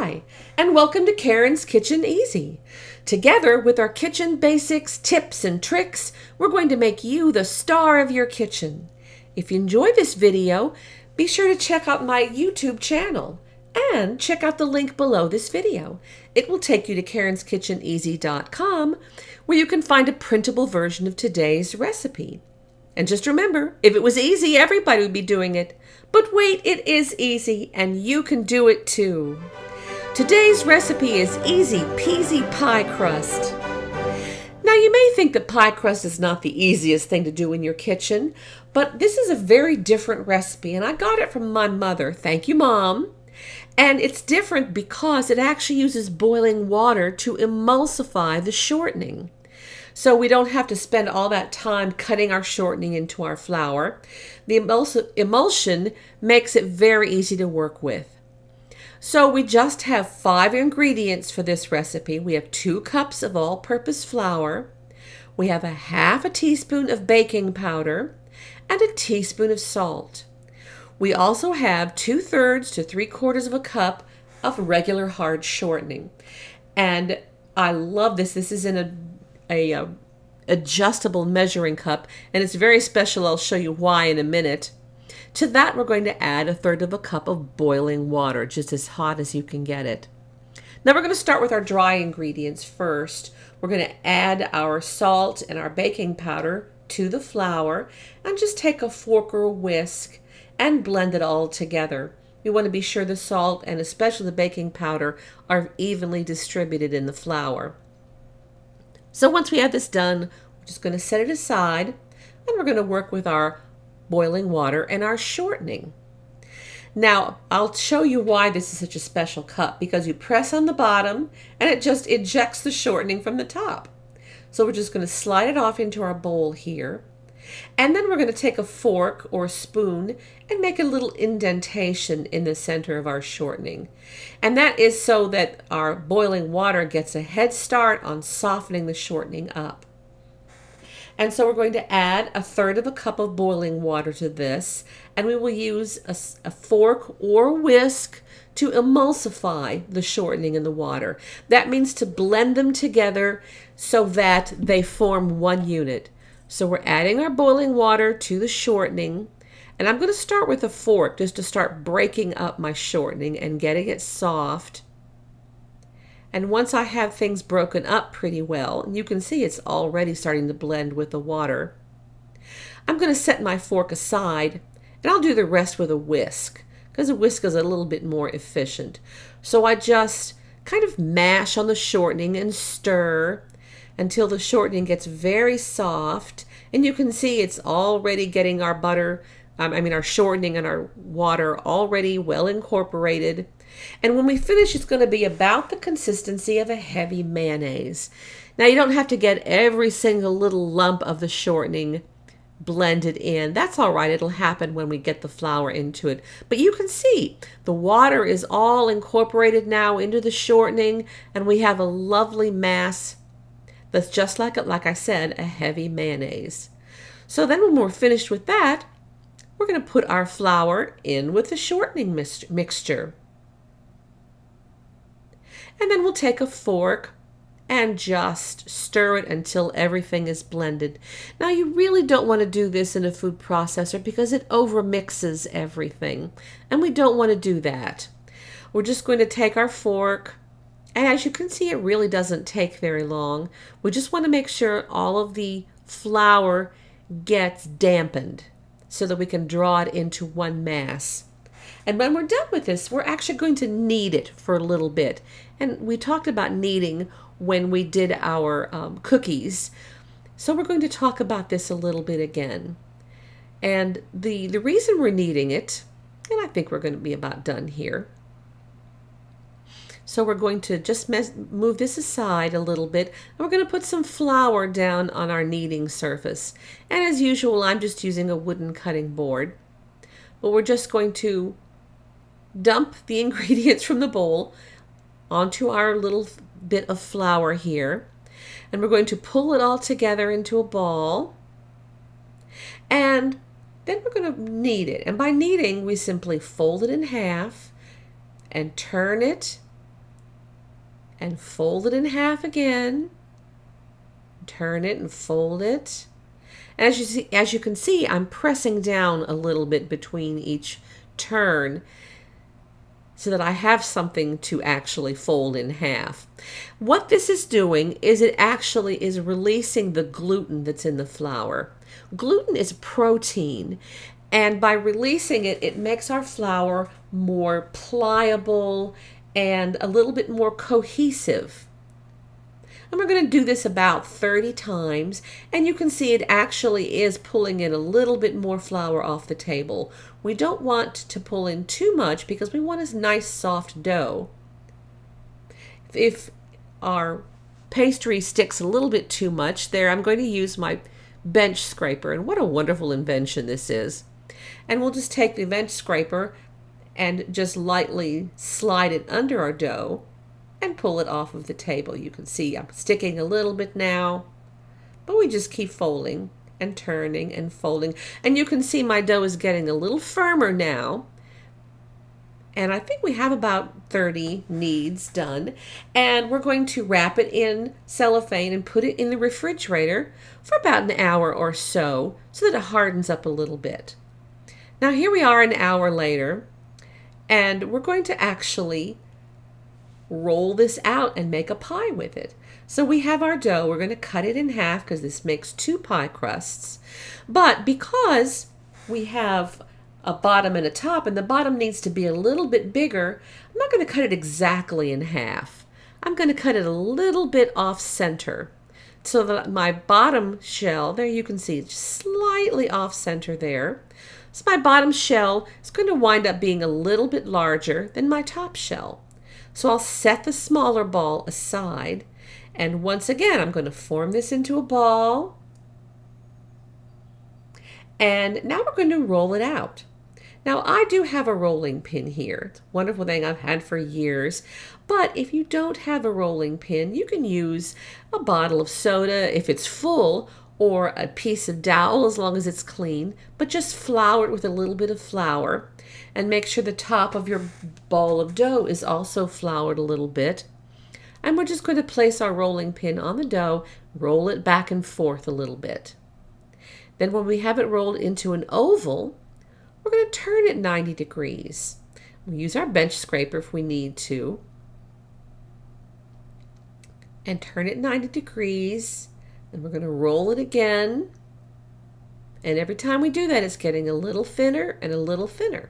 Hi, and welcome to Karen's Kitchen Easy. Together with our kitchen basics, tips, and tricks, we're going to make you the star of your kitchen. If you enjoy this video, be sure to check out my YouTube channel and check out the link below this video. It will take you to karenskitcheneasy.com where you can find a printable version of today's recipe. And just remember, if it was easy, everybody would be doing it. But wait, it is easy, and you can do it too. Today's recipe is easy peasy pie crust. Now, you may think that pie crust is not the easiest thing to do in your kitchen, but this is a very different recipe, and I got it from my mother. Thank you, Mom. And it's different because it actually uses boiling water to emulsify the shortening. So we don't have to spend all that time cutting our shortening into our flour. The emulsion makes it very easy to work with. So we just have 5 ingredients for this recipe. We have 2 cups of all-purpose flour. We have a half a teaspoon of baking powder and a teaspoon of salt. We also have 2/3 to 3/4 of a cup of regular hard shortening. And I love this. This is in a adjustable measuring cup, and it's very special. I'll show you why in a minute. To that, we're going to add 1/3 of a cup of boiling water, just as hot as you can get it. Now we're going to start with our dry ingredients first. We're going to add our salt and our baking powder to the flour and just take a fork or a whisk and blend it all together. You want to be sure the salt and especially the baking powder are evenly distributed in the flour. So once we have this done, we're just going to set it aside, and we're going to work with our boiling water and our shortening. Now, I'll show you why this is such a special cup, because you press on the bottom and it just ejects the shortening from the top. So we're just going to slide it off into our bowl here. And then we're going to take a fork or a spoon and make a little indentation in the center of our shortening. And that is so that our boiling water gets a head start on softening the shortening up. And so we're going to add 1/3 of a cup of boiling water to this, and we will use a fork or whisk to emulsify the shortening in the water. That means to blend them together so that they form one unit. So we're adding our boiling water to the shortening, and I'm going to start with a fork just to start breaking up my shortening and getting it soft. And once I have things broken up pretty well, you can see it's already starting to blend with the water, I'm going to set my fork aside, and I'll do the rest with a whisk, because a whisk is a little bit more efficient. So I just kind of mash on the shortening and stir until the shortening gets very soft, and you can see it's already getting our our shortening and our water already well incorporated. And when we finish, it's going to be about the consistency of a heavy mayonnaise. Now, you don't have to get every single little lump of the shortening blended in. That's all right. It'll happen when we get the flour into it. But you can see the water is all incorporated now into the shortening, and we have a lovely mass that's just like I said, a heavy mayonnaise. So then when we're finished with that, we're going to put our flour in with the shortening mixture. And then we'll take a fork and just stir it until everything is blended. Now, you really don't want to do this in a food processor because it overmixes everything, and we don't want to do that. We're just going to take our fork, and as you can see, it really doesn't take very long. We just want to make sure all of the flour gets dampened so that we can draw it into one mass. And when we're done with this, we're actually going to knead it for a little bit. And we talked about kneading when we did our cookies. So we're going to talk about this a little bit again. And the reason we're kneading it, and I think we're going to be about done here. So we're going to just move this aside a little bit, and we're going to put some flour down on our kneading surface. And as usual, I'm just using a wooden cutting board. But we're just going to dump the ingredients from the bowl onto our little bit of flour here. And we're going to pull it all together into a ball. And then we're going to knead it. And by kneading, we simply fold it in half and turn it and fold it in half again. Turn it and fold it. And as you can see, I'm pressing down a little bit between each turn so that I have something to actually fold in half. What this is doing is it actually is releasing the gluten that's in the flour. Gluten is protein, and by releasing it, it makes our flour more pliable and a little bit more cohesive. And we're going to do this about 30 times, and you can see it actually is pulling in a little bit more flour off the table. We don't want to pull in too much because we want a nice soft dough. If our pastry sticks a little bit too much there, I'm going to use my bench scraper, and what a wonderful invention this is. And we'll just take the bench scraper and just lightly slide it under our dough and pull it off of the table. You can see I'm sticking a little bit now, but we just keep folding and turning and folding. And you can see my dough is getting a little firmer now. And I think we have about 30 kneads done. And we're going to wrap it in cellophane and put it in the refrigerator for about an hour or so that it hardens up a little bit. Now here we are an hour later, and we're going to actually roll this out and make a pie with it. So we have our dough. We're going to cut it in half because this makes 2 pie crusts. But because we have a bottom and a top, and the bottom needs to be a little bit bigger, I'm not going to cut it exactly in half. I'm going to cut it a little bit off center so that my bottom shell, there you can see it's slightly off center there. So my bottom shell is going to wind up being a little bit larger than my top shell. So I'll set the smaller ball aside, and once again I'm going to form this into a ball, and now we're going to roll it out. Now I do have a rolling pin here. It's a wonderful thing I've had for years, but if you don't have a rolling pin, you can use a bottle of soda if it's full, or a piece of dowel as long as it's clean, but just flour it with a little bit of flour. And make sure the top of your ball of dough is also floured a little bit. And we're just going to place our rolling pin on the dough, roll it back and forth a little bit. Then when we have it rolled into an oval, we're going to turn it 90 degrees. We'll use our bench scraper if we need to. And turn it 90 degrees. And we're going to roll it again. And every time we do that, it's getting a little thinner and a little thinner.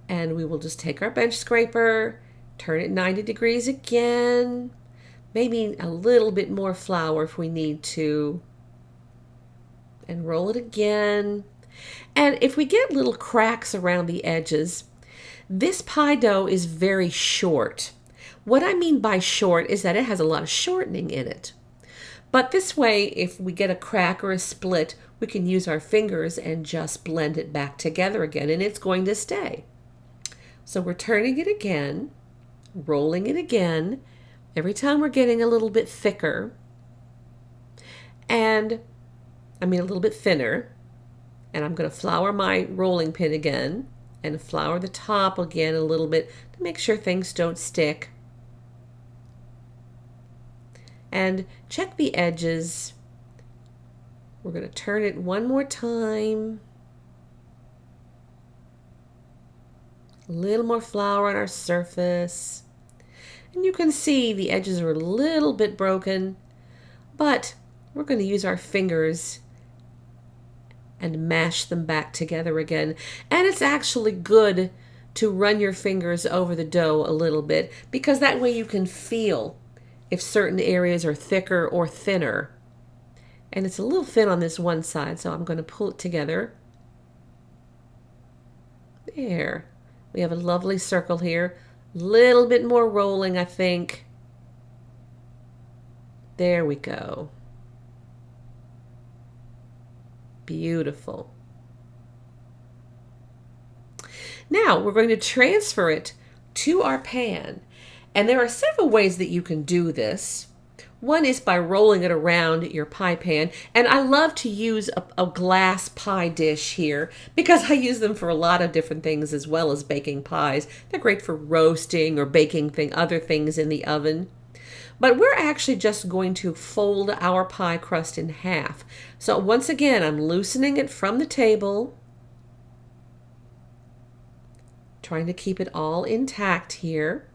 And we will just take our bench scraper, turn it 90 degrees again, maybe a little bit more flour if we need to, and roll it again. And if we get little cracks around the edges, this pie dough is very short. What I mean by short is that it has a lot of shortening in it. But this way, if we get a crack or a split, we can use our fingers and just blend it back together again, and it's going to stay. So we're turning it again, rolling it again. Every time we're getting a little bit thicker, a little bit thinner. And I'm going to flour my rolling pin again and flour the top again a little bit to make sure things don't stick. And check the edges. We're going to turn it one more time. A little more flour on our surface. And you can see the edges are a little bit broken, but we're going to use our fingers and mash them back together again. And it's actually good to run your fingers over the dough a little bit, because that way you can feel if certain areas are thicker or thinner. And it's a little thin on this one side, so I'm going to pull it together. There. We have a lovely circle here. Little bit more rolling, I think. There we go. Beautiful. Now we're going to transfer it to our pan. And there are several ways that you can do this. One is by rolling it around your pie pan. And I love to use a glass pie dish here because I use them for a lot of different things as well as baking pies. They're great for roasting or baking other things in the oven. But we're actually just going to fold our pie crust in half. So once again, I'm loosening it from the table, trying to keep it all intact here.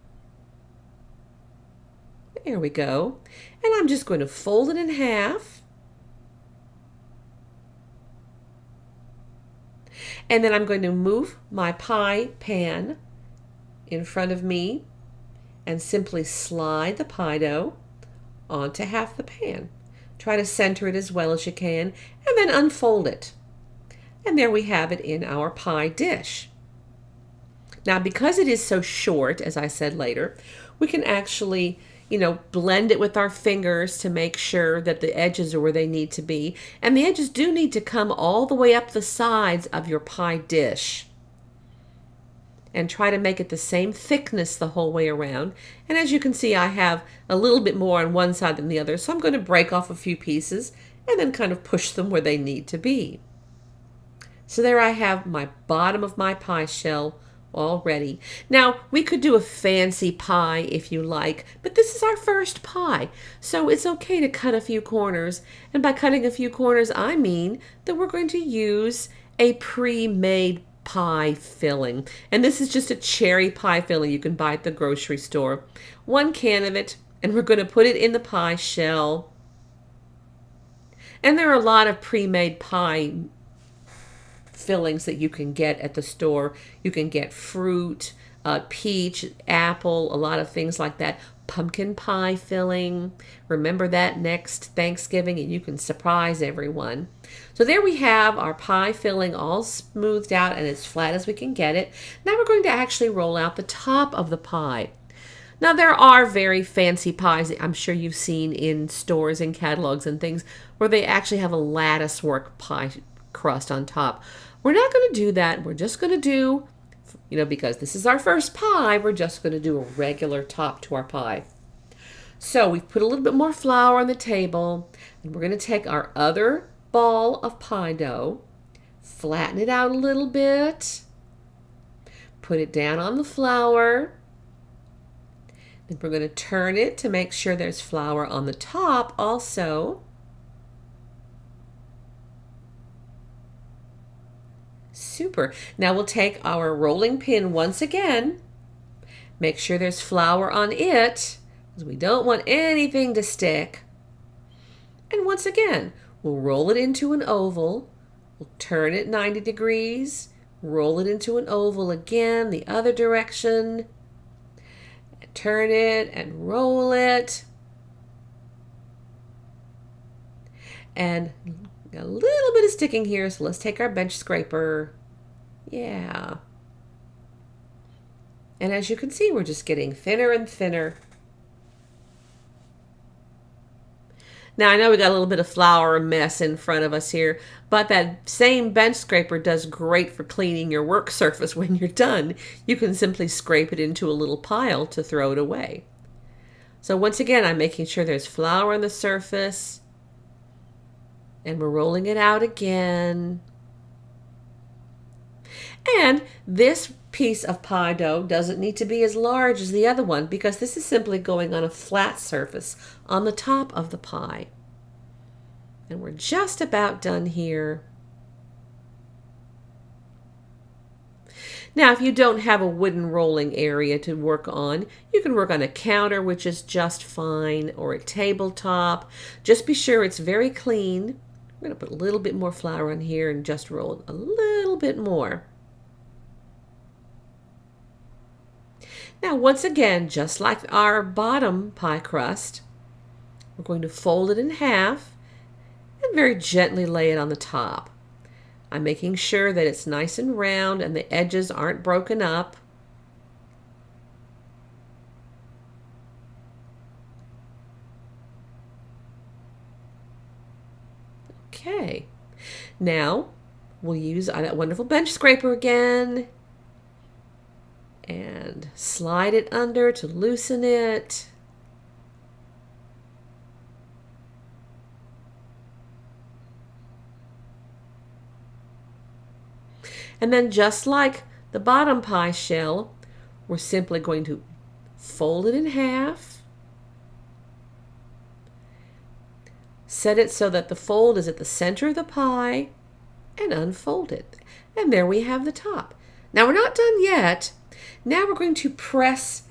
There we go. And I'm just going to fold it in half. And then I'm going to move my pie pan in front of me and simply slide the pie dough onto half the pan. Try to center it as well as you can, and then unfold it. And there we have it in our pie dish. Now, because it is so short, as I said later, we can actually, blend it with our fingers to make sure that the edges are where they need to be. And the edges do need to come all the way up the sides of your pie dish. And try to make it the same thickness the whole way around. And as you can see, I have a little bit more on one side than the other, so I'm going to break off a few pieces and then kind of push them where they need to be. So there I have my bottom of my pie shell all ready. Now, we could do a fancy pie if you like, but this is our first pie, so it's okay to cut a few corners. And by cutting a few corners, I mean that we're going to use a pre-made pie filling. And this is just a cherry pie filling you can buy at the grocery store. 1 can of it, and we're going to put it in the pie shell. And there are a lot of pre-made pie fillings that you can get at the store. You can get fruit, peach, apple, a lot of things like that. Pumpkin pie filling. Remember that next Thanksgiving and you can surprise everyone. So there we have our pie filling all smoothed out and as flat as we can get it. Now we're going to actually roll out the top of the pie. Now there are very fancy pies that I'm sure you've seen in stores and catalogs and things where they actually have a lattice work pie crust on top. We're not going to do that. We're just going to do, because this is our first pie, we're just going to do a regular top to our pie. So we've put a little bit more flour on the table, and we're going to take our other ball of pie dough, flatten it out a little bit, put it down on the flour, then we're going to turn it to make sure there's flour on the top also. Super. Now we'll take our rolling pin once again, make sure there's flour on it, because we don't want anything to stick. And once again, we'll roll it into an oval, we'll turn it 90 degrees, roll it into an oval again, the other direction, turn it and roll it. And a little bit of sticking here, so let's take our bench scraper. Yeah. And as you can see, we're just getting thinner and thinner. Now, I know we got a little bit of flour mess in front of us here, but that same bench scraper does great for cleaning your work surface when you're done. You can simply scrape it into a little pile to throw it away. So once again, I'm making sure there's flour on the surface, and we're rolling it out again. And this piece of pie dough doesn't need to be as large as the other one because this is simply going on a flat surface on the top of the pie. And we're just about done here. Now, if you don't have a wooden rolling area to work on, you can work on a counter, which is just fine, or a tabletop. Just be sure it's very clean. I'm going to put a little bit more flour on here and just roll it a little bit more. Now, once again, just like our bottom pie crust, we're going to fold it in half and very gently lay it on the top. I'm making sure that it's nice and round and the edges aren't broken up. Okay, now we'll use that wonderful bench scraper again and slide it under to loosen it. And then just like the bottom pie shell, we're simply going to fold it in half, set it so that the fold is at the center of the pie, and unfold it. And there we have the top. Now we're not done yet. Now we're going to press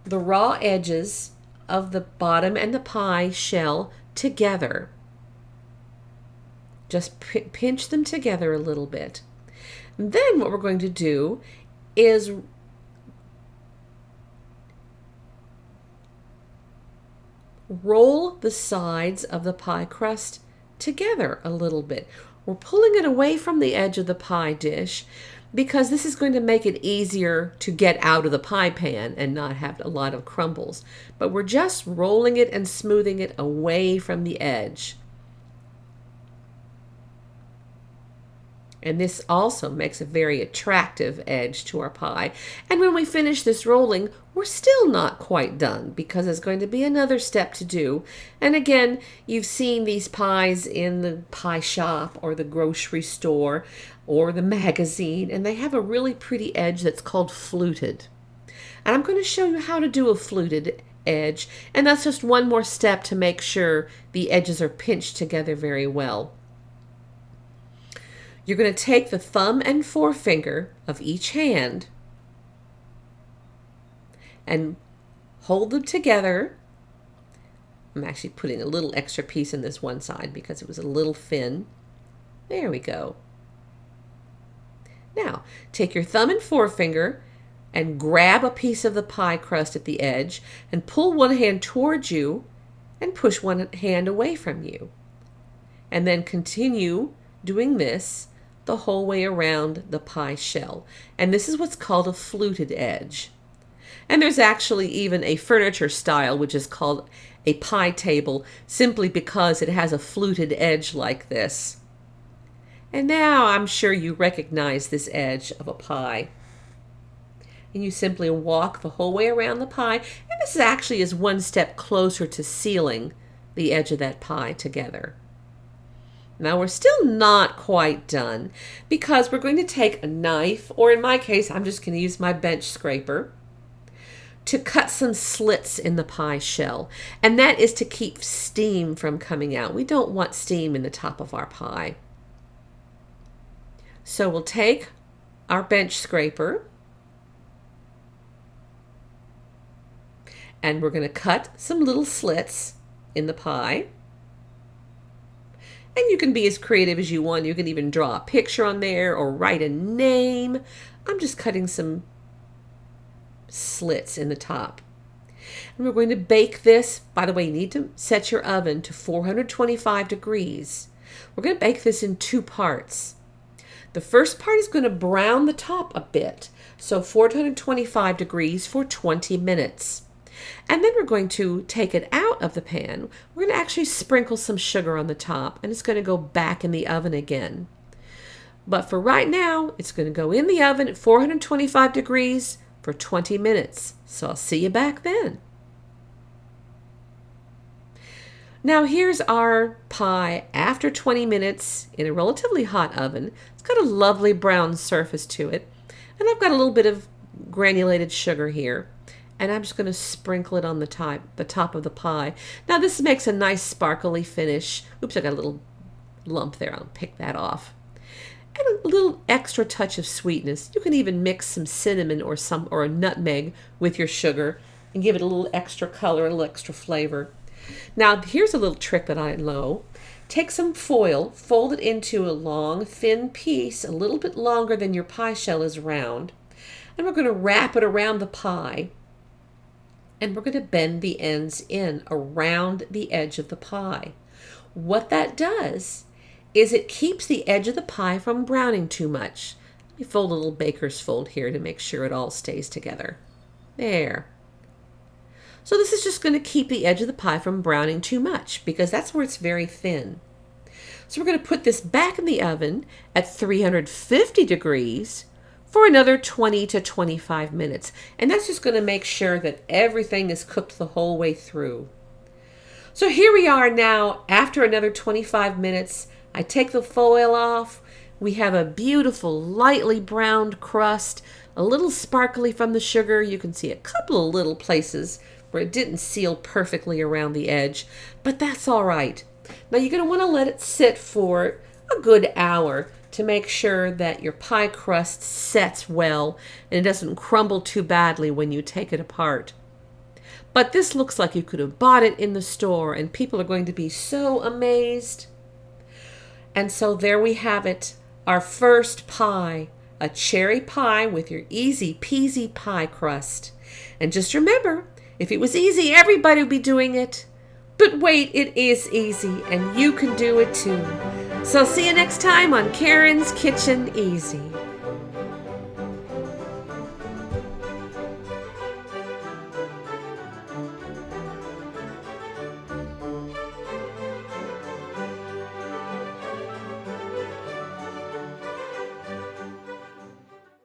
the raw edges of the bottom and the pie shell together. Just pinch them together a little bit. And then what we're going to do is roll the sides of the pie crust together a little bit. We're pulling it away from the edge of the pie dish because this is going to make it easier to get out of the pie pan and not have a lot of crumbles. But we're just rolling it and smoothing it away from the edge. And this also makes a very attractive edge to our pie. And when we finish this rolling, we're still not quite done because there's going to be another step to do. And again, you've seen these pies in the pie shop or the grocery store or the magazine, and they have a really pretty edge that's called fluted. And I'm going to show you how to do a fluted edge. And that's just one more step to make sure the edges are pinched together very well. You're going to take the thumb and forefinger of each hand and hold them together. I'm actually putting a little extra piece in this one side because it was a little thin. There we go. Now, take your thumb and forefinger and grab a piece of the pie crust at the edge and pull one hand towards you and push one hand away from you. And then continue doing this the whole way around the pie shell. And this is what's called a fluted edge. And there's actually even a furniture style which is called a pie table simply because it has a fluted edge like this. And now I'm sure you recognize this edge of a pie. And you simply walk the whole way around the pie, and this actually is one step closer to sealing the edge of that pie together. Now we're still not quite done because we're going to take a knife, or in my case, I'm just going to use my bench scraper, to cut some slits in the pie shell. And that is to keep steam from coming out. We don't want steam in the top of our pie. So we'll take our bench scraper and we're going to cut some little slits in the pie. And you can be as creative as you want. You can even draw a picture on there or write a name. I'm just cutting some slits in the top. And we're going to bake this. By the way, you need to set your oven to 425 degrees. We're going to bake this in two parts. The first part is going to brown the top a bit. So 425 degrees for 20 minutes. And then we're going to take it out of the pan. We're going to actually sprinkle some sugar on the top, and it's going to go back in the oven again. But for right now, it's going to go in the oven at 425 degrees for 20 minutes. So I'll see you back then. Now here's our pie after 20 minutes in a relatively hot oven. It's got a lovely brown surface to it. And I've got a little bit of granulated sugar here. And I'm just going to sprinkle it on the top of the pie. Now this makes a nice sparkly finish. Oops, I got a little lump there. I'll pick that off. And a little extra touch of sweetness. You can even mix some cinnamon or a nutmeg with your sugar and give it a little extra color, a little extra flavor. Now here's a little trick that I know. Take some foil, fold it into a long, thin piece, a little bit longer than your pie shell is round. And we're going to wrap it around the pie. And we're going to bend the ends in around the edge of the pie. What that does is it keeps the edge of the pie from browning too much. Let me fold a little baker's fold here to make sure it all stays together. There. So this is just going to keep the edge of the pie from browning too much because that's where it's very thin. So we're going to put this back in the oven at 350 degrees for another 20 to 25 minutes. And that's just going to make sure that everything is cooked the whole way through. So here we are now after another 25 minutes. I take the foil off. We have a beautiful, lightly browned crust, a little sparkly from the sugar. You can see a couple of little places where it didn't seal perfectly around the edge, but that's all right. Now you're going to want to let it sit for a good hour to make sure that your pie crust sets well and it doesn't crumble too badly when you take it apart. But this looks like you could have bought it in the store, and people are going to be so amazed. And so there we have it, our first pie, a cherry pie with your easy peasy pie crust. And just remember, if it was easy, everybody would be doing it. But wait, it is easy, and you can do it too. So see you next time on Karen's Kitchen Easy.